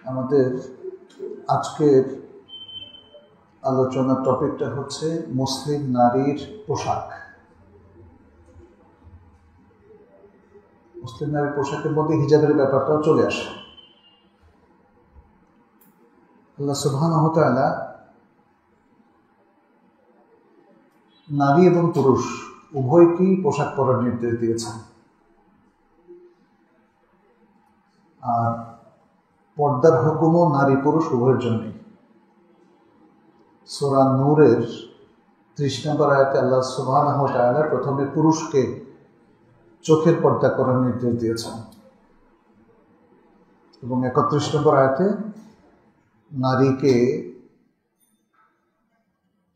আমাদের আজকের আলোচনার টপিকটা হচ্ছে মুসলিম নারীর পোশাক। মুসলিম নারীর পোশাকের মধ্যে হিজাবের ব্যাপারটাও চলে আসে। আল্লাহ সুবহানাহু ওয়া তাআলা নারী এবং পুরুষ উভয়কেই পোশাক পরার নির্দেশ দিয়েছেন। আর পর্দার হুকুমও নারী পুরুষ উভয়ের জন্যই। সূরা নূরের ৩০ নম্বর আয়াতে আল্লাহ সুবহানাহু ওয়া তাআলা প্রথমে পুরুষকে চোখের পর্দা করার নির্দেশ দিয়েছেন এবং ৩১ নম্বর আয়াতে নারীকে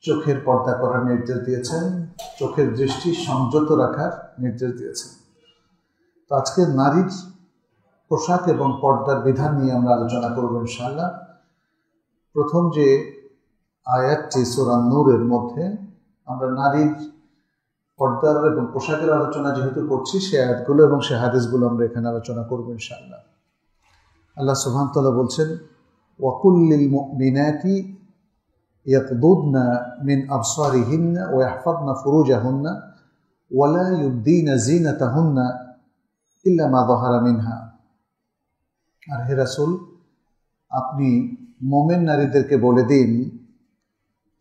চোখের পর্দা করার নির্দেশ দিয়েছেন, চোখের দৃষ্টি সংযত রাখার নির্দেশ দিয়েছেন। তো আজকে নারীর পোশাক এবং পর্দার বিধান নিয়ে আমরা আলোচনা করব ইনশাআল্লাহ। প্রথম যে আয়াতটি সূরা নূরের মধ্যে আমরা নারীর পর্দার এবং পোশাকের আলোচনা যেহেতু করছি, সে আয়াতগুলো এবং সে হাদিসগুলো আমরা এখানে আলোচনা করব ইনশাআল্লাহ। আল্লাহ সুবহানাহু ওয়া তাআলা বলছেন, ওয়াকুল লিল মুমিনাতি ইয়াকদুদনা মিন আবসারিহিন্না ওয়া ইয়াহফাযনা ফুরুজাহুন্না ওয়া লা ইউবদিনা যিনাতাহুন্না ইল্লা মা যাহারা মিনহা। আর হে রাসূল, আপনি মুমিন নারীদেরকে বলে দিন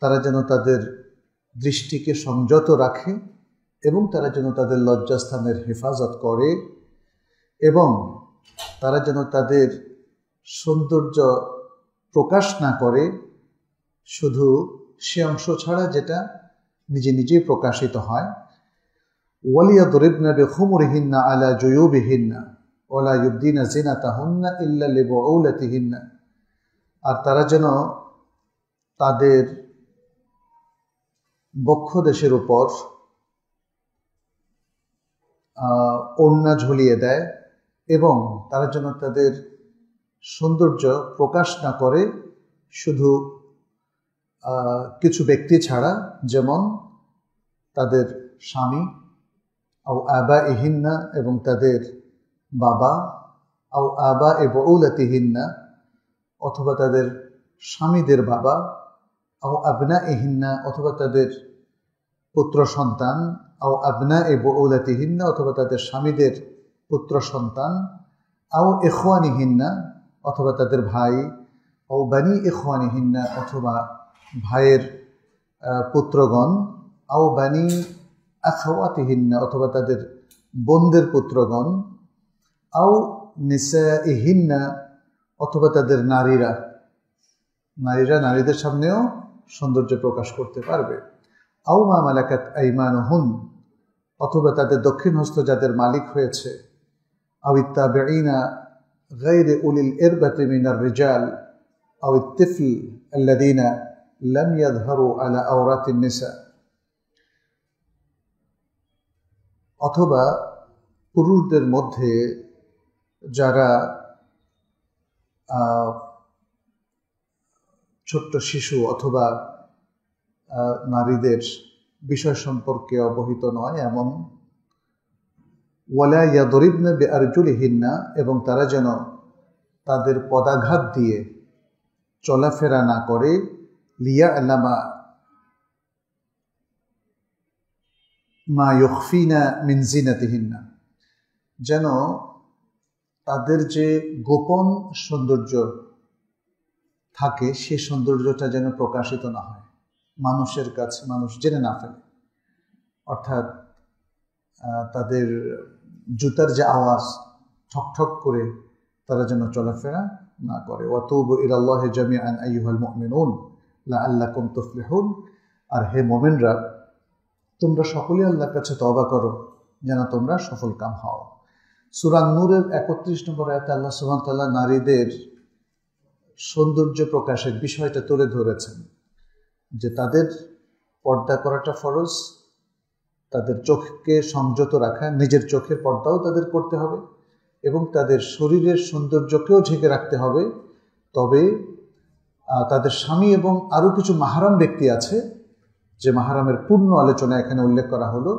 তারা যেন তাদের দৃষ্টিকে সংযত রাখে এবং তারা যেন তাদের লজ্জাস্থানের হেফাজত করে এবং তারা যেন তাদের সৌন্দর্য প্রকাশ না করে শুধু সে অংশ ছাড়া যেটা নিজে নিজেই প্রকাশিত হয়। ওয়ালিয়াদরিবনা বিখুমুরিহিন্না আলা জুয়ুবিহিন্না ওয়ালা ইউবদিনা যিনাতাহুন্না ইল্লা লিবুউলাতিহিন্না। আর তারা যেন তাদের বক্ষদেশের উপর ওড়না ঝুলিয়ে দেয় এবং তারা যেন তাদের সৌন্দর্য প্রকাশ না করে শুধু কিছু ব্যক্তি ছাড়া, যেমন তাদের স্বামী, আও আবাইহিন্না এবং তাদের বাবা, আও আবাইবুউলাতিহিন্না অথবা তাদের স্বামীদের বাবা, আও আবনাইহিন্না অথবা তাদের পুত্র সন্তান, আও আবনাইবুউলাতিহিন্না অথবা তাদের স্বামীদের পুত্র সন্তান, আও ইখওয়ানিহিন্না অথবা তাদের ভাই, আও বানি ইখওয়ানিহিন্না অথবা ভাইয়ের পুত্রগণ, আও বানি আখাওয়াতিহিন্না অথবা তাদের বোনদের পুত্রগণ, আও নিসাইহিন্না অথবা তাদের নারীরা নারীদের সামনেও সৌন্দর্য প্রকাশ করতে পারবে, আও মা মালাকাত আইমানুহুন অথবা তাদের দক্ষিণ হস্ত যাদের মালিক হয়েছে, আও ইত্তাবিঈনা গায়রি উলিল ইরবাতি মিনার রিজাল আও ইত্তিফল আল্লাযীনা লাম ইয়াযহারু আলা আওরাতিন নিসা। অথবা পুরুষদের মধ্যে যারা ছোট্ট শিশু অথবা নারীদের বিষয় সম্পর্কে অবহিত নয় এমন। ওয়ালা ইয়াদরিবনা বিআরজুলিহিন্না এবং তারা যেন তাদের পদাঘাত দিয়ে চলাফেরা না করে, লিয়া'লামা মা ইউখফিনা মিন যিনাতিহিন্না যেন তাদের যে গোপন সৌন্দর্য থাকে সে সৌন্দর্যটা যেন প্রকাশিত না হয়, মানুষের কাছে মানুষ জেনে না ফেলে। অর্থাৎ তাদের জুতার যে আওয়াজ ঠক ঠক করে তারা যেন চলাফেরা না করে। ওয়াতুবু ইলাল্লাহি জামিআন আইয়ুহাল মুমিনুন লাআল্লাকুম তুফলিহুন। আর হে মুমিনরা, তোমরা সকলেই আল্লাহর কাছে তওবা করো যেন তোমরা সফলকাম হও। সূরা নূরের ৩১ নম্বর আয়াতে আল্লাহ সুবহানাহু ওয়া তাআলা নারীদের সৌন্দর্য প্রকাশের বিষয়টা তুলে ধরেছেন যে তাদের পর্দা করাটা ফরজ, তাদের চোখকে সংযত রাখা, নিজের চোখের পর্দাও তাদের করতে হবে এবং তাদের শরীরের সৌন্দর্যকেও ঢেকে রাখতে হবে। তবে তাদের স্বামী এবং আরও কিছু মাহরাম ব্যক্তি আছে যে মাহরামের পূর্ণ আলোচনা এখানে উল্লেখ করা হলো,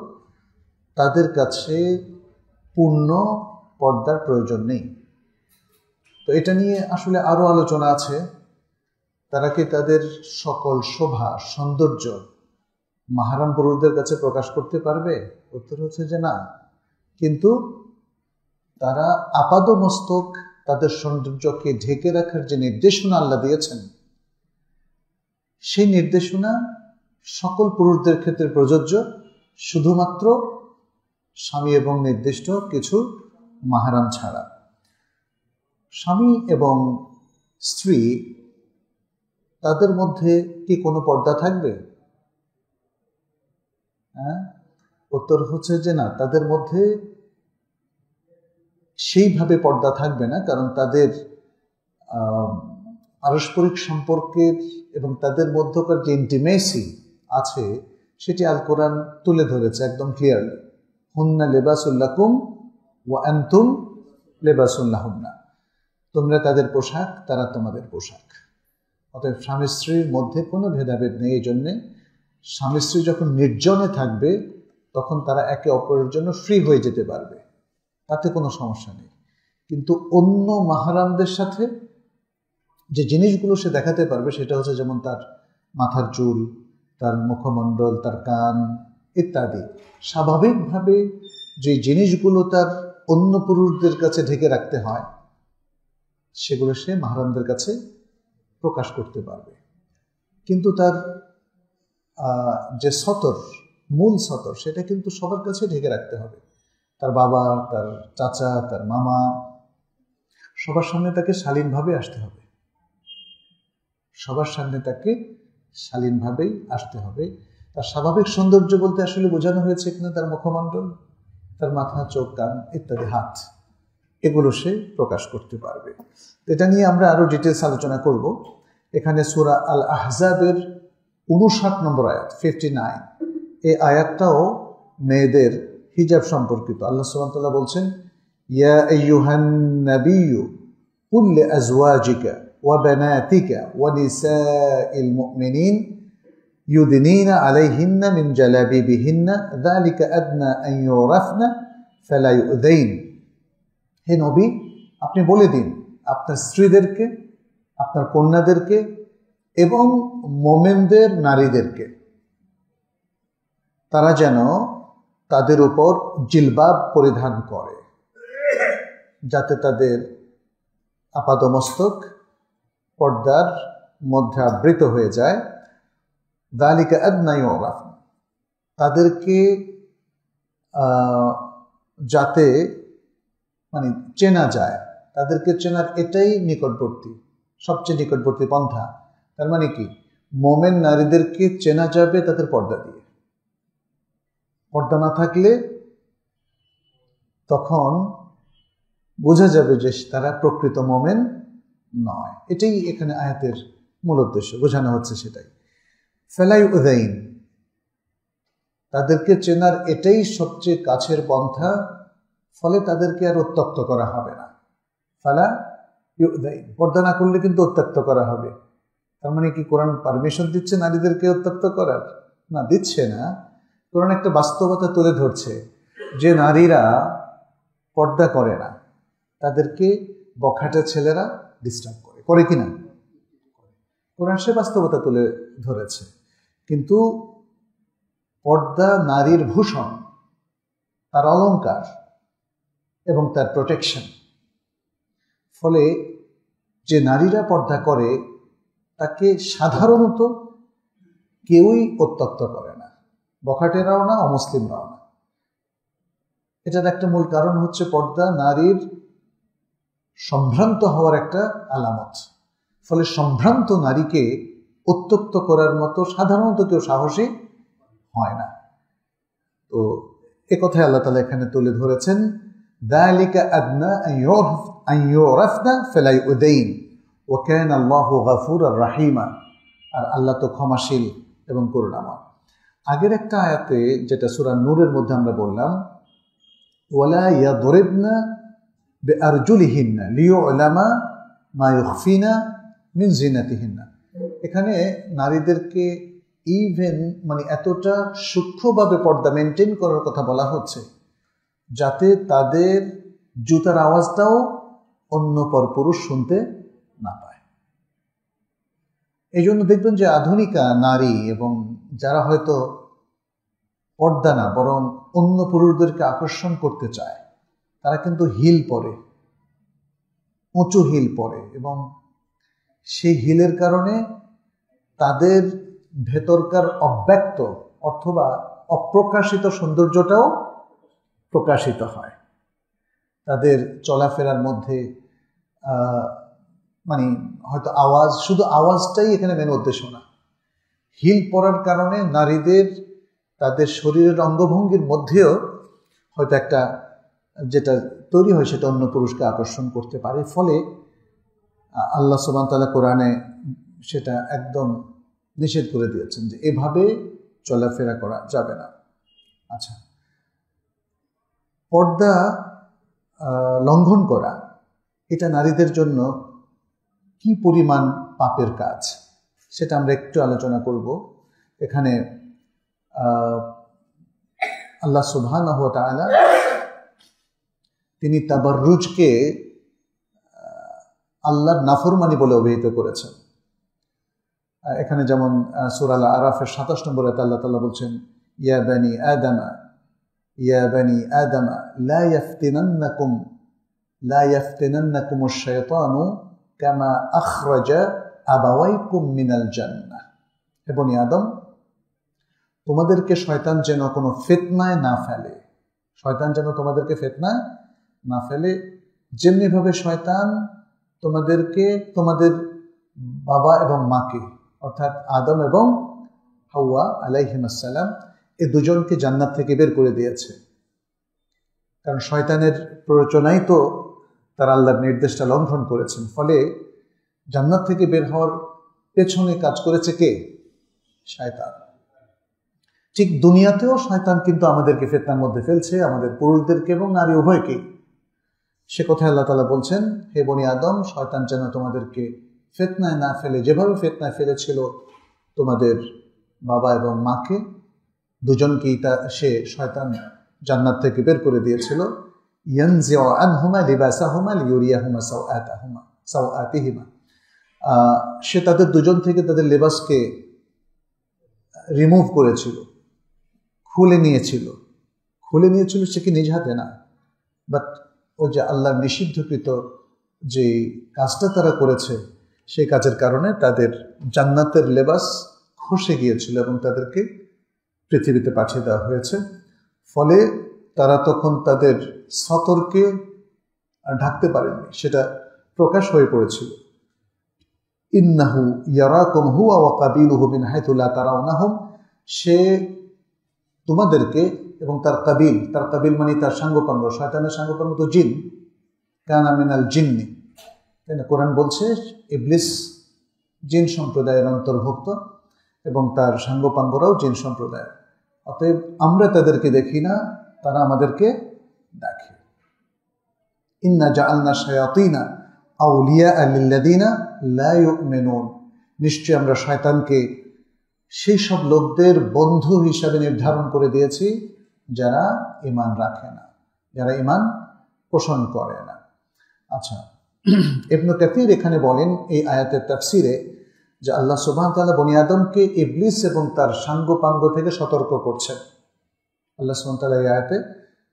তাদের কাছে পূর্ণ পর্দার প্রয়োজন নেই। তো এটা নিয়ে আসলে আরো আলোচনা আছে। তারা কি তাদের সকল শোভা সৌন্দর্য মাহরাম পুরুষদের কাছে প্রকাশ করতে পারবে? উত্তর হচ্ছে যে না। কিন্তু তারা আপাদমস্তক তাদের সৌন্দর্যকে ঢেকে রাখার যে নির্দেশনা আল্লাহ দিয়েছেন, সেই নির্দেশনা সকল পুরুষদের ক্ষেত্রে প্রযোজ্য, শুধুমাত্র স্বামী এবং নির্দিষ্ট কিছু মাহরাম ছাড়া। স্বামী এবং স্ত্রী তাদের মধ্যে কি কোনো পর্দা থাকবে? উত্তর হচ্ছে যে না, তাদের মধ্যে সেইভাবে পর্দা থাকবে না, কারণ তাদের পারস্পরিক সম্পর্কের এবং তাদের মধ্যকার যে ইন্টিমেসি আছে সেটি আল কোরআন তুলে ধরেছে একদম ক্লিয়ারলি। হুন্না লিবাসুল লাকুম ওয়া আনতুম লিবাসুল লাহুন্না, তোমরা তাদের পোশাক, তারা তোমাদের পোশাক। অতএব স্বামী স্ত্রীর মধ্যে কোনো ভেদাভেদ নেই। এই জন্যে স্বামী স্ত্রী যখন নির্জনে থাকবে তখন তারা একে অপরের জন্য ফ্রি হয়ে যেতে পারবে, তাতে কোনো সমস্যা নেই। কিন্তু অন্য মাহরামদের সাথে যে জিনিসগুলো সে দেখাতে পারবে সেটা হচ্ছে যেমন তার মাথার চুল, তার মুখমণ্ডল, তার কান ইত্যাদি। স্বাভাবিকভাবে যে জিনিসগুলো তার অন্য পুরুষদের কাছে ঢেকে রাখতে হয় সেগুলো সে মাহরামদের কাছে প্রকাশ করতে পারবে। কিন্তু তার যে সতর, মূল সতর, সেটা কিন্তু সবার কাছে ঢেকে রাখতে হবে। তার বাবা, তার চাচা, তার মামা, সবার সামনে তাকে শালীনভাবে আসতে হবে, সবার সামনে তাকে শালীনভাবেই আসতে হবে। তার স্বাভাবিক সৌন্দর্য বলতে আসলে বোঝানো হয়েছে এখানে তার মুখমণ্ডল, তার মাথা, চোখ, কান ইত্যাদি, হাত, এগুলো সে প্রকাশ করতে পারবে। এটা নিয়ে আমরা আরো ডিটেলস আলোচনা করব। এখানে সূরা আল আহজাবের 59 নম্বর আয়াত 59, এই আয়াতটাও মেয়েদের হিজাব সম্পর্কিত। আল্লাহ সুবহানাহু ওয়া তাআলা বলছেন, ইয়া আইয়ুহান নাবিয়্যু কুল লিআজওয়াজিকা ওয়া বানাতিকা ওয়া নিসাইল মুমিনিন ইউদনিনা আলাইহিন্না মিন জালাবিবিহিন্না যালিকা আদনা আন ইউরাফনা ফালা ইউযাইন। হে নবী, আপনি বলে দিন আপনার স্ত্রীদেরকে, আপনার কন্যাদেরকে এবং মোমেনদের নারীদেরকে তারা যেন তাদের উপর জিলবাব পরিধান করে, যাতে তাদের আপাদমস্তক পর্দার মধ্যে আবৃত হয়ে যায়। যালিকা আদনা ইউরাফনা, তাদেরকে যাতে মানে চেনা যায়, তাদেরকে চেনার এটাই নিকটবর্তী, সবচেয়ে নিকটবর্তী পন্থা। তার মানে কি, মোমেন নারীদেরকে চেনা যাবে তাদের পর্দা দিয়ে। পর্দা না থাকলে তখন বোঝা যাবে যে তারা প্রকৃত মোমেন নয়। এটাই এখানে আয়াতের মূল উদ্দেশ্য, বোঝানো হচ্ছে সেটাই। ফালা ইউযাইন, তাদেরকে চেনার এটাই সবচেয়ে কাছের পন্থা, ফলে তাদেরকে আর উত্ত্যক্ত করা হবে না। ফালা ইউযাইন, পর্দা না করলে কিন্তু উত্ত্যক্ত করা হবে। তার মানে কি কোরআন পারমিশন দিচ্ছে নারীদেরকে উত্ত্যক্ত করার? না, দিচ্ছে না। কোরআন একটা বাস্তবতা তুলে ধরছে যে নারীরা পর্দা করে না, তাদেরকে বখাটে ছেলেরা ডিস্টার্ব করে কিনা? কোরআন সে বাস্তবতা তুলে ধরেছে। কিন্তু পর্দা নারীর ভূষণ, তার অলংকার এবং তার প্রোটেকশন। ফলে যে নারীরা পর্দা করে তাকে সাধারণত কেউই উত্ত্যক্ত করে না, বখাটেরাও না, অমুসলিমরাও না। এটার একটা মূল কারণ হচ্ছে পর্দা নারীর সম্ভ্রান্ত হওয়ার একটা আলামত। ফলে সম্ভ্রান্ত নারীকে উত্ত্যক্ত করার মতো সাধারণত কেউ সাহসী হয় না। তো একথাই আল্লাহ তাআলা এখানে তুলে ধরেছেন, যালিকা আদনা আন ইউরাফনা ফালা ইউযাইন ওয়া কানা আল্লাহু গফুরার রাহিমা। আর আল্লাহ তো ক্ষমাশীল এবং করুণাময়। আগের একটা আয়াতে যেটা সূরা নূরের মধ্যে আমরা বললাম, ওয়ালা ইয়াদরিবনা বিআরজুলিহিন্না লিয়ুলামা মা ইউখফিনা মিন জিনাতিহিন্না। এখানে নারীদেরকে ইভেন মানে এতটা সূক্ষ্মভাবে পর্দা মেনটেন করার কথা বলা হচ্ছে যাতে তাদের জুতার আওয়াজটাও অন্য পর পুরুষ শুনতে না পায়। এই জন্য দেখবেন যে আধুনিকা নারী এবং যারা হয়তো পর্দা না বরং অন্য পুরুষদেরকে আকর্ষণ করতে চায়, তারা কিন্তু হিল পরে, উঁচু হিল পরে, এবং সেই হিলের কারণে তাদের ভেতরকার অব্যক্ত অথবা অপ্রকাশিত সৌন্দর্যটাও প্রকাশিত হয়। তাদের চলাফেরার মধ্যে মানে হয়তো আওয়াজ, শুধু আওয়াজটাই এখানে মেন উদ্দেশ্য না। হিল পরার কারণে নারীদের তাদের শরীরের অঙ্গভঙ্গির মধ্যেও হয়তো একটা যেটা তৈরি হয় সেটা অন্য পুরুষকে আকর্ষণ করতে পারে। ফলে আল্লাহ সুবহানাহু ওয়া তাআলা কোরআনে সেটা একদম নিষেধ করে দিয়েছেন যে এভাবে চলাফেরা করা যাবে না। আচ্ছা, পর্দা লঙ্ঘন করা এটা নারীদের জন্য কি পরিমাণ পাপের কাজ সেটা আমরা একটু আলোচনা করব। এখানে আল্লাহ সুবহানাহু ওয়া তাআলা তিনি তাবাররুজকে আল্লাহর নাফরমানি বলে অভিহিত করেছেন। এখানে যেমন সূরা আল আরাফের 27 নম্বর আয়াতে আল্লাহ তাআলা বলছেন, ইয়া বানি আদামা লা ইয়াফতিনান্নাকুমুশ শাইতানু কামা আখরাজা আবাওয়াইকুম মিনাল জান্নাহ। হে বনি আদম, তোমাদেরকে শয়তান যেন কোনো ফিতনায় না ফেলে, শয়তান যেন তোমাদেরকে ফিতনায় না ফেলে, যেমনিভাবে শয়তান তোমাদেরকে তোমাদের বাবা এবং মাকে অর্থাৎ আদম এবং হাওয়া আলাইহিমুস সালাম এই দুজনকে জান্নাত থেকে বের করে দিয়েছে। কারণ শয়তানের প্ররোচনায় তো তারা আল্লাহর নির্দেশটা লঙ্ঘন করেছেন। ফলে জান্নাত থেকে বের হওয়ার পেছনে কাজ করেছে কে? শয়তান। ঠিক দুনিয়াতেও শয়তান কিন্তু আমাদেরকে ফিতনার মধ্যে ফেলছে, আমাদের পুরুষদেরকে এবং নারী উভয়কে। সে কথায় আল্লাহ তাআলা বলছেন, হে বনি আদম, শয়তান যেন তোমাদেরকে ফিতনায় না ফেলে, যেভাবে ফিতনায় ফেলেছিল তোমাদের বাবা এবং মাকে, দুজনকেই সে শয়তান জান্নাত থেকে বের করে দিয়েছিল। ইয়ানজিউ আনহুমা লিবাসাহুমা লিউরিয়াহুমা সাওআতিহিমা, সে তাদের দুজন থেকে তাদের লেবাসকে রিমুভ করেছিল, খুলে নিয়েছিল। সে কি নিজ হাতে না, বাট ও যে আল্লাহর নিষিদ্ধকৃত যে কাজটা তারা করেছে সেই কাজের কারণে তাদের জান্নাতের লেবাস খসে গিয়েছিল এবং তাদেরকে পৃথিবীতে পাঠিয়ে দেওয়া হয়েছে। ফলে তারা তখন তাদের সতরকে ঢাকতে পারেননি, সেটা প্রকাশ হয়ে পড়েছিল। ইন্নাহু ইয়ারাকুম হুয়া ওয়া কাবিলুহু মিন হাইথু লা তারাউনাহুম, সে তোমাদেরকে এবং তার কাবিল মানে তার সাঙ্গপাঙ্গ, শয়তানের সাঙ্গপাঙ্গ তো জিন, কানা মিনাল জিন্নি, তাই না? কোরআন বলছে ইবলিস জিন সম্প্রদায়ের অন্তর্ভুক্ত এবং তার সাঙ্গপাঙ্গরাও জিন সম্প্রদায়। অতএব আমরা তাদেরকে দেখি না, তারা আমাদেরকে দেখে। ইন্না জাআলনা শায়াতিনা আউলিয়া লিল্লাযিনা লা ইউমিনুন, নিশ্চয় আমরা শয়তানকে সেই সব লোকদের বন্ধু হিসাবে নির্ধারণ করে দিয়েছি যারা ঈমান রাখে না, যারা ঈমান পোষণ করে না। আচ্ছা, ইবনে কাসির এখানে বলেন এই আয়াতের তাফসিরে যে আল্লাহ সুবহানাহু ওয়া তাআলা বনি আদমকে ইবলিস এবং তার সাঙ্গপাঙ্গ থেকে সতর্ক করছেন। আল্লাহ সুবহানাহু ওয়া তাআলা এই আয়াতে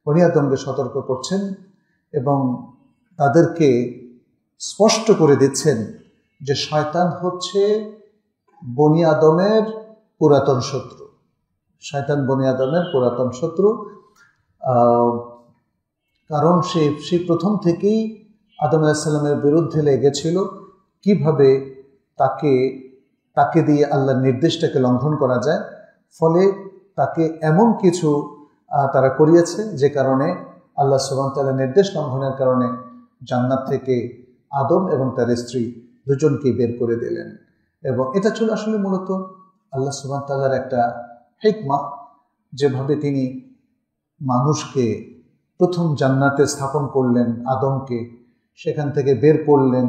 বনি আদমকে সতর্ক করছেন এবং তাদেরকে স্পষ্ট করে দিচ্ছেন যে শয়তান হচ্ছে বনি আদমের পুরাতন শত্রু। শয়তান বনি আদমের পুরাতন শত্রু, কারণ সে প্রথম থেকেই আদম আলাইহিস সালামের বিরুদ্ধে লেগেছিল কিভাবে তাকে দিয়ে আল্লাহর নির্দেশটাকে লঙ্ঘন করা যায়। ফলে তাকে এমন কিছু তারা করিয়েছে যে কারণে আল্লাহ সুবহানাহু ওয়া তাআলা নির্দেশ লঙ্ঘনের কারণে জান্নাত থেকে আদম এবং তার স্ত্রী দুজনকে বের করে দিলেন। এবং এটা ছিল আসলে মূলত আল্লাহ সুবহানাহু ওয়া তাআলার একটা হিকমত, যেভাবে তিনি মানুষকে প্রথম জান্নাতে স্থাপন করলেন, আদমকে সেখান থেকে বের করলেন,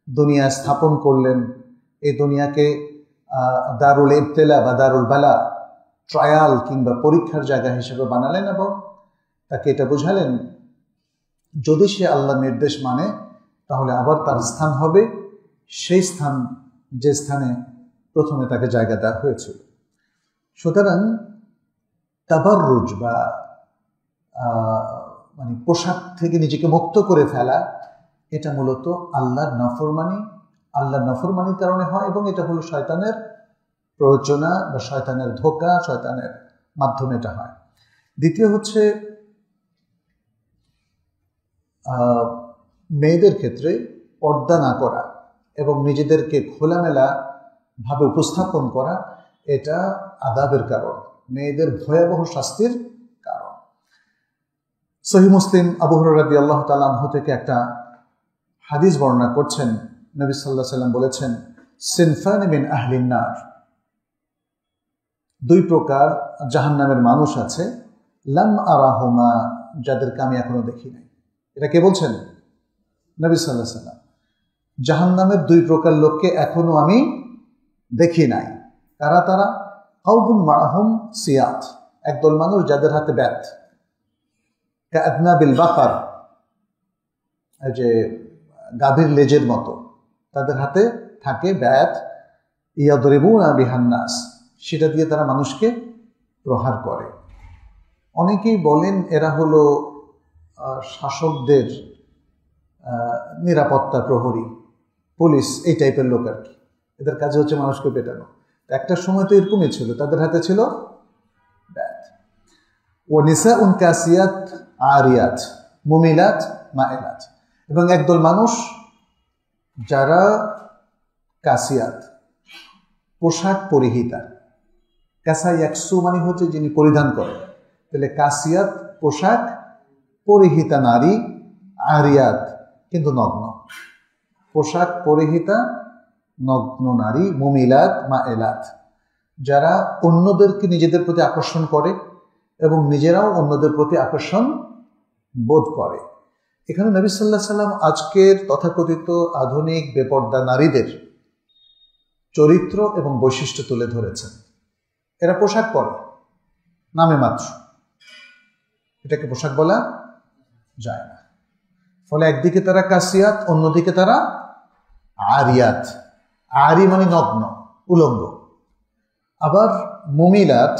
দুনিয়া স্থাপন করলেন, এই দুনিয়াকে দারুল ইবতিলা বা দারুল বালা, ট্রায়াল কিংবা পরীক্ষার জায়গা হিসেবে বানালেন এবং তাকে এটা বোঝালেন যদি সে আল্লাহর নির্দেশ মানে তাহলে আবার তার স্থান হবে সেই স্থান যে স্থানে প্রথমে তাকে জায়গা দেওয়া হয়েছিল। সুতরাং তাবাররুজ বা মানে পোশাক থেকে নিজেকে মুক্ত করে ফেলা, এটা মূলত আল্লাহর নাফরমানির কারণে হয়, এবং এটা হলো শয়তানের প্ররোচনা বা শয়তানের ধোঁকা, শয়তানের মাধ্যমে এটা হয়। দ্বিতীয় হচ্ছে মেয়েদের ক্ষেত্রে পর্দা না করা এবং নিজেদেরকে খোলামেলা ভাবে উপস্থাপন করা, এটা আযাবের কারণ, মেয়েদের ভয়াবহ শাস্তির কারণ। সহিহ মুসলিম আবু হুরায়রা রাদিয়াল্লাহু তাআলা আনহু থেকে একটা হাদিস বর্ণনা করছেন, নবী সাল্লাল্লাহু আলাইহি ওয়াসাল্লাম বলেছেন, সিনফান মিন আহলিন নার, দুই প্রকার জাহান্নামের মানুষ আছে, লাম আরাহুমা, যাদেরকে আমি এখনো দেখি নাই। এটা কে বলছেন? নবী সাল্লাল্লাহু আলাইহি ওয়াসাল্লাম। জাহান্নামের দুই প্রকার লোককে এখনো আমি দেখি নাই। কারা তারা? কাউবুন মাআহুম সিয়াত, একদল মানুষ যাদের হাতে ব্যাত, কাআদনাবিল বাকার, এই যে গাভীর লেজের মতো তাদের হাতে থাকে ব্যাত, ইয়াদরিবুনা বিহান নাস, সেটা দিয়ে তারা মানুষকে প্রহার করে। অনেকেই বলেন এরা হলো শাসকদের নিরাপত্তা প্রহরী, পুলিশ, এই টাইপের লোক আর কি। এদের কাজে হচ্ছে মানুষকে পেটানো। একটা সময় তো এরকমই ছিল, তাদের হাতে ছিল ব্যাত। ও নিসাউন কাসিয়াত আরিয়াত মুমিলাত মাইলাত, এবং একদল মানুষ যারা কাসিয়াত, পোশাক পরিহিতা। কাসা ইয়াকসু মানে হচ্ছে যিনি পরিধান করেন, তাহলে কাসিয়াত পোশাক পরিহিতা নারী, আরিয়াত কিন্তু নগ্ন, পোশাক পরিহিতা নগ্ন নারী, মুমিলাত মাইলাত, যারা অন্যদেরকে নিজেদের প্রতি আকর্ষণ করে এবং নিজেরাও অন্যদের প্রতি আকর্ষণ বোধ করে। এখানে নবী সাল্লাল্লাহু আলাইহি ওয়াসাল্লাম আজকের তথাকথিত আধুনিক বেপর্দা নারীদের চরিত্র এবং বৈশিষ্ট্য তুলে ধরেছেন। এরা পোশাক পরে নামে মাত্র, এটাকে পোশাক বলা যায় না। ফলে একদিকে তারা কাসিয়াত, অন্যদিকে তারা আরিয়াত। আরি মানে নগ্ন, উলঙ্গ। আবার মুমিলাত,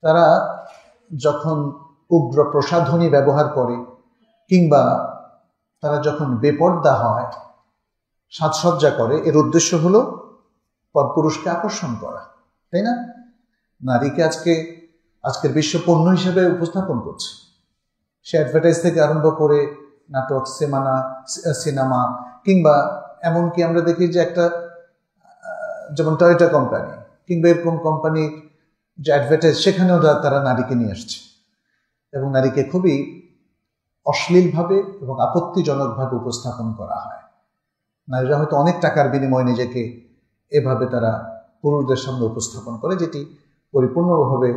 তারা যখন উগ্র প্রসাধনী ব্যবহার করে কিংবা তারা যখন বেপর্দা হয়, সাজসজ্জা করে, এর উদ্দেশ্য হলো পরপুরুষকে আকর্ষণ করা, তাই না? নারীকে আজকের বিশ্ব পণ্য হিসেবে উপস্থাপন করছে। সে অ্যাডভার্টাইজ থেকে আরম্ভ করে নাটক, সিনেমা, কিংবা এমনকি আমরা দেখি যে একটা যেমন টয়োটা কোম্পানি কিংবা এরকম কোম্পানির যে অ্যাডভার্টাইজ, সেখানেও তারা নারীকে নিয়ে আসছে এবং নারীকে খুবই অশ্লীলভাবে এবং আপত্তিজনকভাবে উপস্থাপন করা হয়। নারীরা হয়তো অনেক টাকার বিনিময়ে নিজেকে এভাবে তারা পুরুষদের সামনে উপস্থাপন করে, যেটি পরিপূর্ণভাবে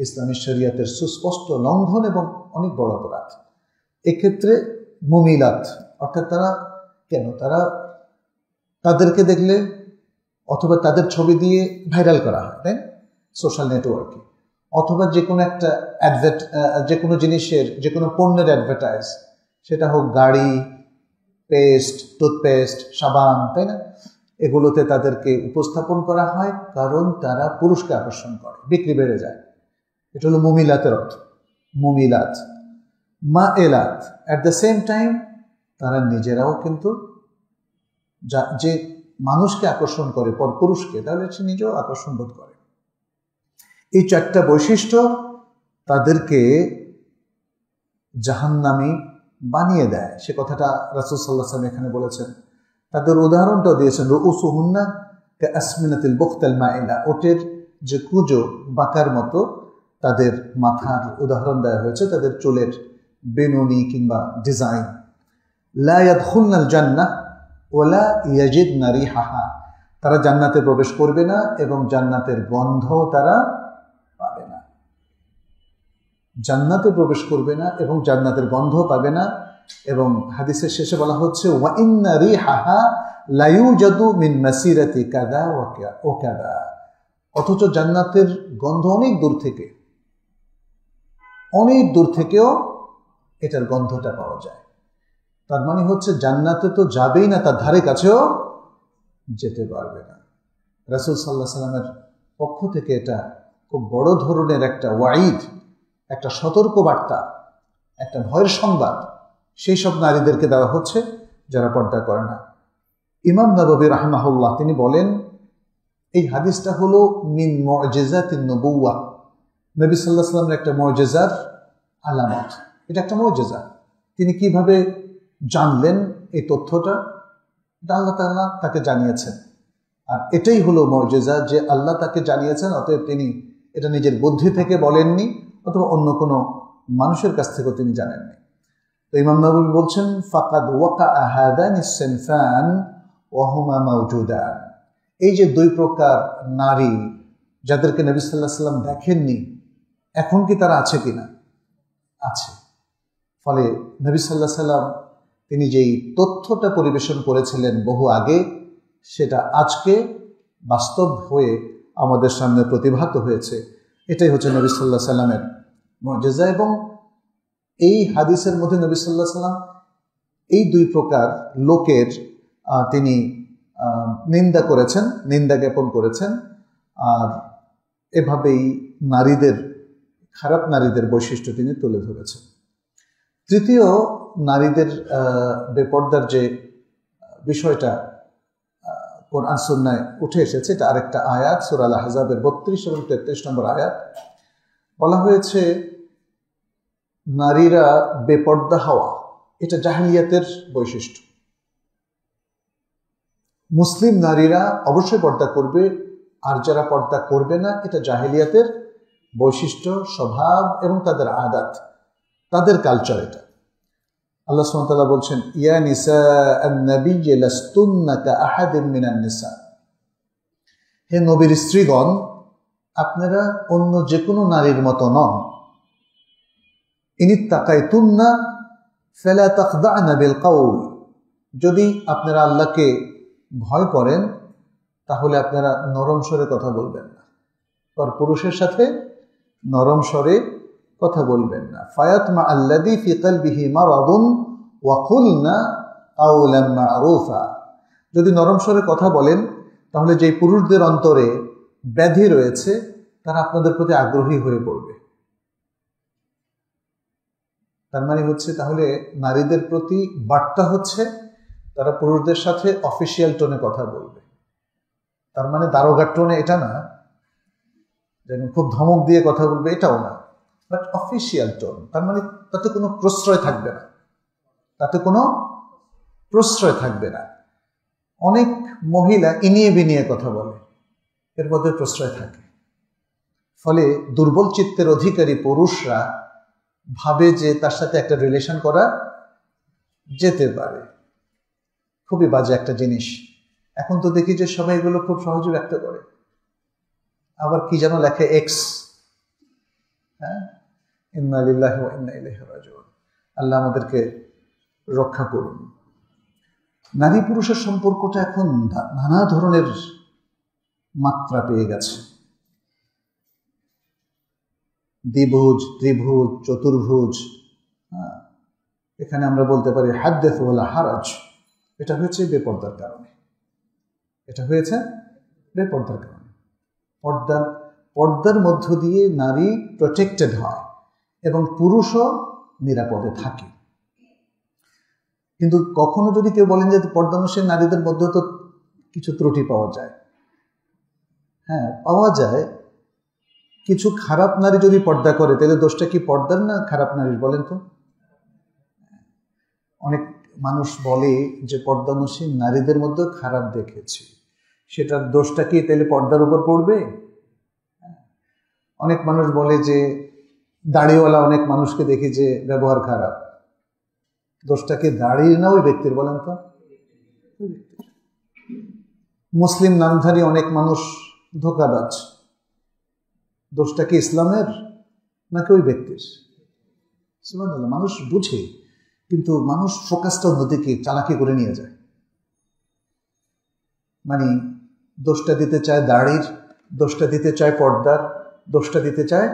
ইসলামী শরিয়াতের সুস্পষ্ট লঙ্ঘন এবং অনেক বড় অপরাধ। এক্ষেত্রে মুমিলাত অর্থাৎ তারা তাদেরকে দেখলে অথবা তাদের ছবি দিয়ে ভাইরাল করা হয়, তাই সোশ্যাল নেটওয়ার্কে, অথবা যে কোনো জিনিসের, যে কোনো পণ্যের অ্যাডভার্টাইজ, সেটা হোক গাড়ি, পেস্ট, টুথপেস্ট, সাবান, তাই না, এগুলোতে তাদেরকে উপস্থাপন করা হয় কারণ তারা পুরুষকে আকর্ষণ করে, বিক্রি বেড়ে যায়। এটা হলো মুমিলাতের অর্থ। মুমিলাত মাইলাত, অ্যাট দ্য সেম টাইম তারা নিজেরাও কিন্তু যে মানুষকে আকর্ষণ করে, পরপুরুষকে, তাহলে সে নিজেও আকর্ষণ বোধ করে। এই চারটা বৈশিষ্ট্য তাদেরকে জাহান্নামী বানিয়ে দেয়। সে কথাটা রাসূল সাল্লাল্লাহু আলাইহি ওয়াসাল্লাম এখানে বলেছেন। তাদের উদাহরণটাও দিয়েছেন, রুউসুহুন্না কাআসমিনাতিল বুখতাল মাইলা, ওটের যে কুঁজো বাঁকার মতো তাদের মাথার উদাহরণ দেওয়া হয়েছে, তাদের চুলের বেনুনি কিংবা ডিজাইন। লা ইয়াদখুলনাল জান্নাহ ওয়ালা ইয়াজিদনা রিহাহা, তারা জান্নাতে প্রবেশ করবে না এবং জান্নাতের গন্ধ তারা পাবে না। জান্নাতে প্রবেশ করবে না এবং জান্নাতের গন্ধ পাবে না। এবং হাদিসের শেষে বলা হচ্ছে ওয়া ইন্না রিহাহা লা ইউজাদু মিন মাসিরাতি কাযা ওয়া কাযা, অথচ জান্নাতের গন্ধ অনেক দূর থেকেও এটার গন্ধটা পাওয়া যায়। তার মানে হচ্ছে জান্নাতে তো যাবেই না, তার ধারে কাছেও যেতে পারবে না। রাসূল সাল্লাল্লাহু আলাইহি সাল্লামের পক্ষ থেকে এটা খুব বড় ধরনের একটা ওয়াইদ, একটা সতর্ক বার্তা, একটা ভয়ের সংবাদ সেই সব নারীদেরকে দেওয়া হচ্ছে যারা পর্দা করে না। ইমাম নববী রাহিমাহুল্লাহ তিনি বলেন, এই হাদিসটা হলো মিন মুজিজাতিন নবুওয়াহ, নবী সাল্লাল্লাহু আলাইহি ওয়াসাল্লামের একটা মুজিজার আলামত। এটা একটা মুজিজা। তিনি কিভাবে জানলেন এই তথ্যটা? আল্লাহ তাআলা তাকে জানিয়েছেন, আর এটাই হলো মুজিজা যে আল্লাহ তাকে জানিয়েছেন, অতএব তিনি এটা নিজের বুদ্ধি থেকে বলেননি অথবা অন্য কোনো মানুষের কাছ থেকেও তিনি জানেননি। তো ইমাম নববী বলছেন, ফাকাদ ওয়াকাআ হাদানি সিনফান ওয়া হুমা মাওজুদান, এই যে দুই প্রকার নারী যাদেরকে নবী সাল্লাল্লাহু আলাইহি ওয়াসাল্লাম দেখেননি, এখন কি তারা আছে কিনা? আছে। ফলে নবী সাল্লাল্লাহু আলাইহি ওয়াসাল্লাম তিনি যেই তথ্যটা পরিবেশন করেছিলেন বহু আগে, সেটা আজকে বাস্তব হয়ে আমাদের সামনে প্রতিভাত হয়েছে। এটাই হচ্ছে নবী সাল্লাল্লাহু আলাইহি ওয়াসাল্লামের মুজিজা। এবং এই হাদিসের মধ্যে নবী সাল্লাল্লাহু আলাইহি ওয়াসাল্লাম এই দুই প্রকার লোকের তিনি নিন্দা করেছেন, নিন্দা জ্ঞাপন করেছেন, আর এভাবেই নারীদের, খারাপ নারীদের বৈশিষ্ট্য তিনি তুলে ধরেছেন। তৃতীয়, নারীদের বেপর্দার যে বিষয়টা কোরআন সুন্নায় উঠে এসেছে, এটা আরেকটা আয়াত, সূরা আল আহজাবের 32 এবং 33 নম্বর আয়াত। বলা হয়েছে নারীরা বেপর্দা হওয়া এটা জাহেলিয়াতের বৈশিষ্ট্য। মুসলিম নারীরা অবশ্যই পর্দা করবে, আর যারা পর্দা করবে না এটা জাহেলিয়াতের বৈশিষ্ট্য, স্বভাব এবং তাদের আদাত, তাদের কালচার। এটা আল্লাহ সুবহানাহু ওয়া তাআলা বলছেন, ইয়া নিসা আন-নবী লাস্তুন্না কাআহাদিন মিনান নিসা, হে নবীর স্ত্রীগণ, আপনারা অন্য যে কোনো নারীর মতো নন। ইনিত্তাকাইতুন্না ফালা তাখদা'না বিল কাউল, যদি আপনারা আল্লাহকে ভয় করেন তাহলে আপনারা নরম স্বরে কথা বলবেন না, আর পুরুষের সাথে নরম স্বরে কথা বলবেন না। ফায়াতমা আল্লাযী ফি কলবিহি মারাদুন ওয়া কুলনা কাওলান মা'রুফা, যদি নরম স্বরে কথা বলেন তাহলে যে পুরুষদের অন্তরে ব্যাধি রয়েছে তারা আপনাদের প্রতি আগ্রহী হয়ে পড়বে। তার মানে হচ্ছে তাহলে নারীদের প্রতি বার্তা হচ্ছে তারা পুরুষদের সাথে অফিসিয়াল টোনে কথা বলবে। তার মানে দারোগার টোনে এটা না, যেন খুব ধমক দিয়ে কথা বলবে, এটাও না, বাট অফিসিয়াল টোন। তার মানে তাতে কোনো প্রশ্রয় থাকবে না, তাতে কোনো প্রশ্রয় থাকবে না। অনেক মহিলা ইনিয়ে বিনিয়ে কথা বলে, এর মধ্যে প্রশ্রয় থাকে। ফলে দুর্বল চিত্তের অধিকারী পুরুষরা ভাবে যে তার সাথে একটা রিলেশন করা যেতে পারে। খুবই বাজে একটা জিনিস। এখন তো দেখি যে সবাই এগুলো খুব সহজে ব্যক্ত করে। আবার কি যেন লেখে এক্স, হ্যাঁ, ইন্না লিল্লাহি ওয়া ইন্না ইলাইহি রাজিউন। আল্লাহ আমাদেরকে রক্ষা করুন। নারী পুরুষের সম্পর্কটা এখন নানা ধরনের মাত্রা পেয়ে গেছে। দ্বিভুজ, ত্রিভুজ, চতুর্ভুজ। এখানে আমরা বলতে পারি হাদ্দিস ওয়ালা হারাজ। এটা হয়েছে বেপর্দার কারণে, এটা হয়েছে বেপর্দার কারণে। পর্দার মধ্য দিয়ে নারী প্রোটেক্টেড হয় এবং পুরুষও নিরাপদে থাকে। কিন্তু কখনো যদি কেউ বলেন যে পর্দানশীল নারীদের মধ্যে তো কিছু ত্রুটি পাওয়া যায়, হ্যাঁ পাওয়া যায়। কিছু খারাপ নারী যদি পর্দা করে তাহলে দোষটা কি পর্দার না খারাপ নারীর, বলেন তো? অনেক মানুষ বলে যে পর্দানশীল নারীদের মধ্যে খারাপ দেখেছি, সেটার দোষটা কি তাহলে পর্দার উপর পড়বে? অনেক মানুষ বলে যে দাড়িওয়ালা অনেক মানুষকে দেখি যে ব্যবহার খারাপ, দোষটা কি দাড়ির না ওই ব্যক্তির, বলেন তো? মুসলিম নামধারী অনেক মানুষ ধোঁকাবাজ, দোষটা কি ইসলামের নাকি ওই ব্যক্তির? সুবহানাল্লাহ। মানুষ বুঝে, কিন্তু মানুষ ফোকাসটা অন্যদিকে চালাকি করে নিয়ে যায়। মানে দোষটা দিতে চায় দাড়ির, দোষটা দিতে চায় পর্দার, দোষটা দিতে চায়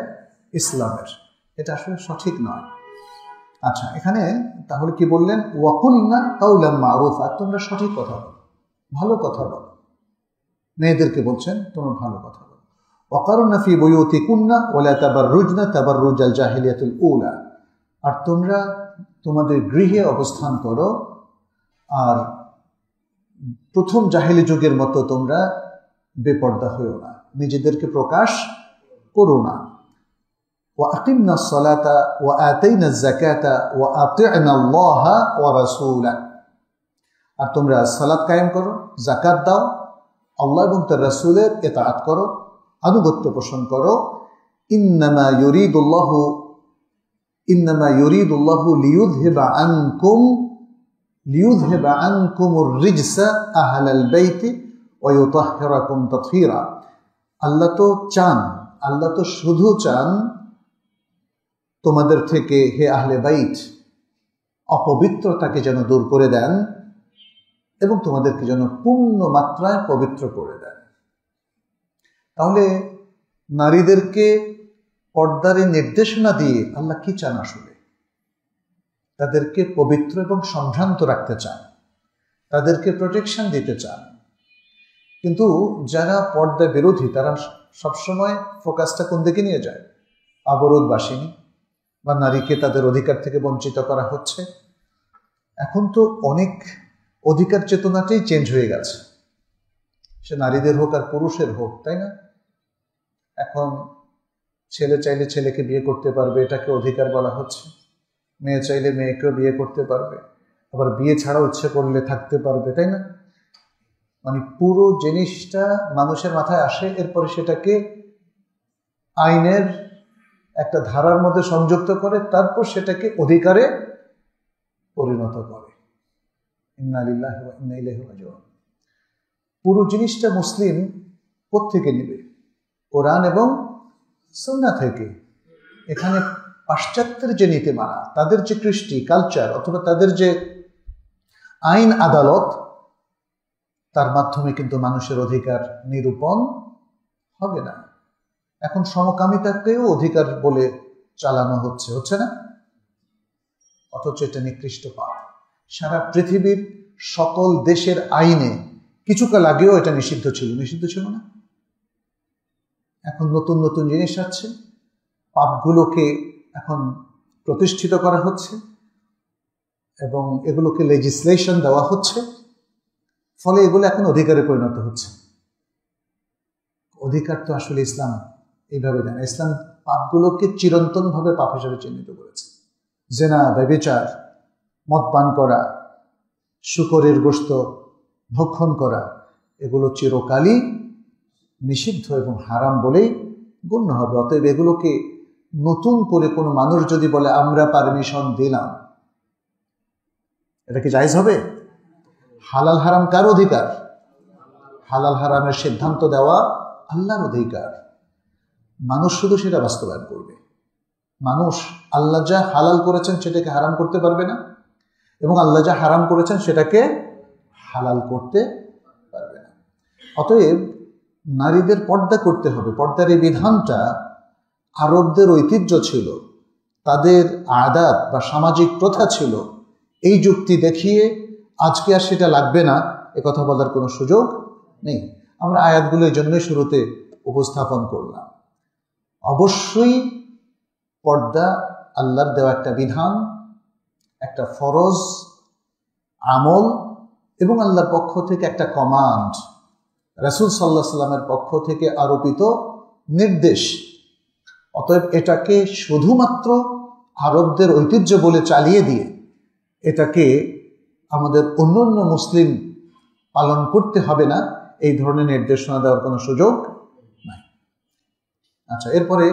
ইসলামের। এটা আসলে সঠিক নয়। আচ্ছা, এখানে তাহলে কি বললেন? ওয়াকুলনা কাউলাম মারুফা, তোমরা সঠিক কথা বলো, ভালো কথা বলো। মেয়েদেরকে বলছেন তোমরা ভালো কথা বলো। ওয়াকারুনা ফি বুয়ুতিকুন্না ওয়ালা তাবাররুজনা তাবাররুজাল জাহিলিয়াতুল উলা, আর তোমরা তোমাদের গৃহে অবস্থান করো, আর প্রথম জাহেলি যুগের মতো তোমরা বেপর্দা হইও না, নিজেদেরকে প্রকাশ করো না। وأقمنا الصلاة وآتينا الزكاة وأطعنا الله ورسوله, আর তোমরা সালাত কায়েম করো, যাকাত দাও, আল্লাহ এবং তার রাসূলের ইতাআত করো, আনুগত্য পোষণ করো। ইন্নামা ইউরিদুল্লাহু লিইউযহিবা আনকুমুর রিজসা আহলাল বাইতি ওয়া ইউতাহহিরাকুম তাতহীরা। আল্লাহ তো শুধু চান তোমাদের থেকে, হে আহলে বাইত, অপবিত্রতাকে যেন দূর করে দেন এবং তোমাদেরকে যেন পূর্ণ মাত্রায় পবিত্র করে দেন। তাহলে নারীদেরকে পর্দারে নির্দেশনা দিয়ে আল্লাহ কি চান? আসলে তাদেরকে পবিত্র এবং সম্ভ্রান্ত রাখতে চান, তাদেরকে প্রোটেকশন দিতে চান। কিন্তু যারা পর্দা বিরোধী তারা সবসময় ফোকাসটা কোন দিকে নিয়ে যায়? অবরোধবাসিনী বা নারীকে তাদের অধিকার থেকে বঞ্চিত করা হচ্ছে। এখন তো অনেক অধিকার চেতনাটাই চেঞ্জ হয়ে গেছে, সে নারীদের হোক আর পুরুষের হোক, তাই না? এখন ছেলে চাইলে ছেলেকে বিয়ে করতে পারবে, এটাকে অধিকার বলা হচ্ছে। মেয়ে চাইলে মেয়েকেও বিয়ে করতে পারবে, আবার বিয়ে ছাড়া ইচ্ছে করলে থাকতে পারবে, তাই না? মানে পুরো জিনিসটা মানুষের মাথায় আসে, এরপরে সেটাকে আইনের একটা ধারার মধ্যে সংযুক্ত করে, তারপর সেটাকে অধিকারে পরিণত করে। ইন্না লিল্লাহি ওয়া ইন্না ইলাইহি রাজিউন। পুরো জিনিসটা মুসলিম কোত্থেকে নেবে? কোরআন এবং সুন্নাহ থেকে। এখানে পাশ্চাত্যের যে নীতিমালা, তাদের যে কৃষ্টি কালচার অথবা তাদের যে আইন আদালত, তার মাধ্যমে কিন্তু মানুষের অধিকার নিরূপণ হবে না। এখন সমকামিতাকেও অধিকার বলে চালানো হচ্ছে না? অথচ এটা নিকৃষ্ট পাপ। সারা পৃথিবীর সকল দেশের আইনে কিছুকাল আগেও এটা নিষিদ্ধ ছিল না? এখন নতুন নতুন জিনিস আছে, পাপগুলোকে এখন প্রতিষ্ঠিত করা হচ্ছে এবং এগুলোকে লেজিসলেশন দেওয়া হচ্ছে, ফলে এগুলো এখন অধিকারে পরিণত হচ্ছে। অধিকার তো আসলে ইসলাম এইভাবে জানে। ইসলাম পাপগুলোকে চিরন্তনভাবে পাপ হিসেবে চিহ্নিত করেছে। জেনা, ব্যভিচার, মদ পান করা, শূকরের গোশত ভক্ষণ করা, এগুলো চিরকালই নিষিদ্ধ এবং হারাম বলেই গণ্য হবে। অতএব এগুলোকে নতুন করে কোনো মানুষ যদি বলে আমরা পারমিশন দিলাম, এটা কি জায়েজ হবে? হালাল হারাম কার অধিকার? হালাল হারামের সিদ্ধান্ত দেওয়া আল্লাহর অধিকার। মানুষ শুধু সেটা বাস্তবায়ন করবে। মানুষ আল্লাহ যা হালাল করেছেন সেটাকে হারাম করতে পারবে না, এবং আল্লাহ যা হারাম করেছেন সেটাকে হালাল করতে পারবে না। অতএব নারীদের পর্দা করতে হবে। পর্দার এই বিধানটা আরবদের ঐতিহ্য ছিল, তাদের আদাত বা সামাজিক প্রথা ছিল। এই যুক্তি দেখিয়ে আজকে আর সেটা লাগবে না এ কথা বলার কোনো সুযোগ নেই। আমরা আয়াতগুলো এই জন্যই শুরুতে উপস্থাপন করলাম। অবশ্যই পর্দা আল্লাহর দেওয়া একটা বিধান, একটা ফরজ আমল, এবং আল্লাহর পক্ষ থেকে একটা কমান্ড, রাসূল সাল্লাল্লাহু আলাইহি সাল্লামের পক্ষ থেকে আরোপিত নির্দেশ। অতএব এটাকে শুধুমাত্র আরবদের ঐতিহ্য বলে চালিয়ে দিয়ে এটাকে আমাদের অন্যান্য মুসলিম পালন করতে হবে না, এই ধরনের নির্দেশনা দেওয়ার কোনো সুযোগ নাই। আচ্ছা, এরপরে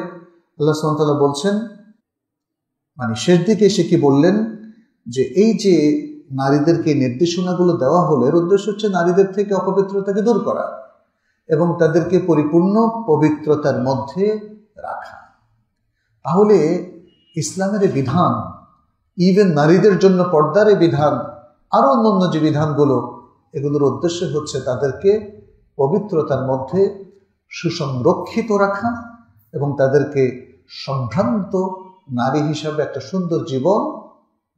আল্লাহ সুবহানাহু ওয়া তাআলা বলছেন, মানে শেষ দিকে এসে কি বললেন, যে এই যে নারীদেরকে নির্দেশনাগুলো দেওয়া হলো, এর উদ্দেশ্য হচ্ছে নারীদের থেকে অপবিত্রতাকে দূর করা এবং তাদেরকে পরিপূর্ণ পবিত্রতার মধ্যে রাখা। তাহলে ইসলামের এই বিধান, ইভেন নারীদের জন্য পর্দার এই বিধান, আরও অন্যান্য যে বিধানগুলো, এগুলোর উদ্দেশ্য হচ্ছে তাদেরকে পবিত্রতার মধ্যে সুসংরক্ষিত রাখা এবং তাদেরকে সম্ভ্রান্ত নারী হিসাবে একটা সুন্দর জীবন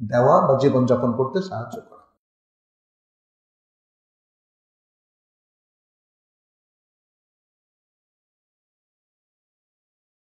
দেওয়া বা জীবনযাপন করতে সাহায্য করে।